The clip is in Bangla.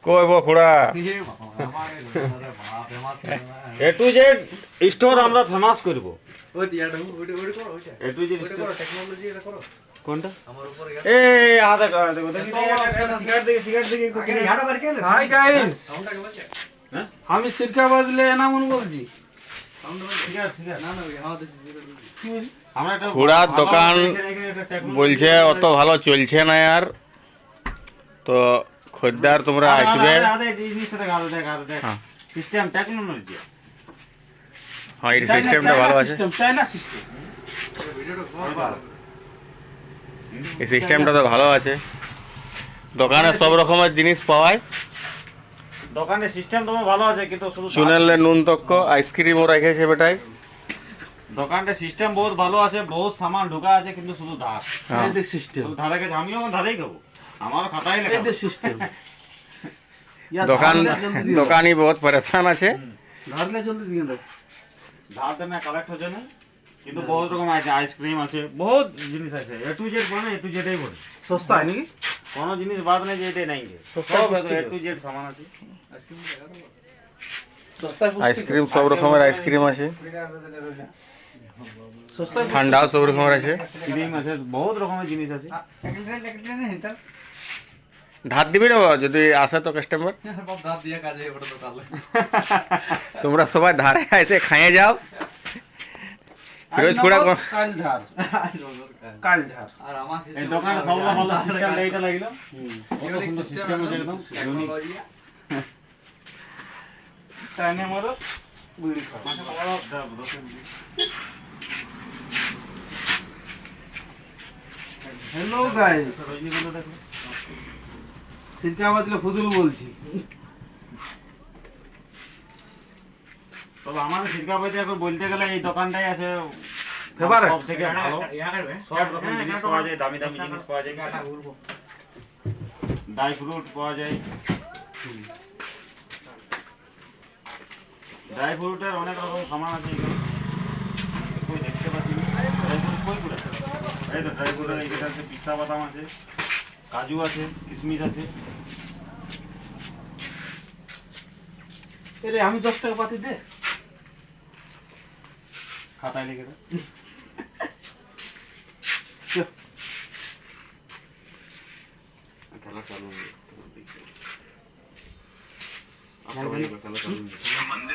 কই বখুড়া এ টু জেড স্টোর আমরা ফেমাস করব। এ টু জেড কোনটা এই আদা দেখো সিগারেট দেখি হাই গাইস, আমি সিরকা বাজলে এনামুন বলছি। খুড়ার দোকান বলছে অত ভালো চলছে না আর, তো খদ্দার তোমরা আসবে। সিস্টেম টেকনোলজি, হ্যাঁ এই সিস্টেমটা ভালো আছে, চাইনা সিস্টেম। এই সিস্টেমটা তো ভালো আছে। দোকানে সব রকমের জিনিস পাওয়ায়, দোকানের সিস্টেম তো ভালো আছে, কিন্তু শুধু চুনেলে নুন তক্ক আইসক্রিমও রেখেছে বেটাই। দোকানটা সিস্টেম বহুত ভালো আছে, বহুত সামান ঢোকা আছে, কিন্তু শুধু ধার। হ্যাঁ। এই সিস্টেম ধারে গেছে, আমিও ধারেই খাবো, আমারও খাতাই লেখা এই সিস্টেম। দোকানি বহুত পরেশান আছে। ধারলে জলদি দিয়ে দাও, ধার দেনা কালেক্ট হচ্ছে না, কিন্তু বহুত রকম আছে, আইসক্রিম আছে, বহুত জিনিস আছে। এ টু জেড মানে এ টু জেডই বলে সস্তা হয় নাকি, কোনো জিনিস বাদ নেই যে এটাই নাই, সব এ টু জেড সামান আছে। আইসক্রিম সব রকমের আইসক্রিম আছে, ঠান্ডাও সব রকমের আছে, ক্রিম আছে, বহুত রকমের জিনিস আছে। ধার দিবি না বাবা যদি আসে তো কাস্টমার? তোমরা সবাই ধারে এসে খাইয়ে যাও। ফিরোজ খুড়া কাল ধার, কাল ধার। আর আমার সিস্টেম এই দোকানে সব ভালো সিস্টেম এইটা লাগিলো, কত সুন্দর সিস্টেম আছে, একদম ইউনিক। টাইনে মারো বিড়ি খাও, মাথা বড় দাও দোকান। হ্যালো গাইস, রজনীগন্ধা দেখো, সিরকা বাদলে ফুদুল বলছি। তবে আমাদের সিরকা বাদলে এখন বলতে গেলে এই দোকানটাই আছে সব থেকে ভালো। সব রকম জিনিস পাওয়া যায়, দামি দামি জিনিস পাওয়া যায়, ড্রাই ফ্রুট পাওয়া যায়। ড্রাই ফ্রুটের অনেক রকম সামান আছে এখানে, কই দেখতে পাচ্ছি ড্রাই ফ্রুট কই করে, এই তো ড্রাই ফ্রুটের এইটা আছে, পিস্তা বাদাম আছে, কাজু আছে, কিশমিশ আছে। এরে আমি 10 টাকা পাতি দে, খাতায় লিখে দে। খেলা চালু,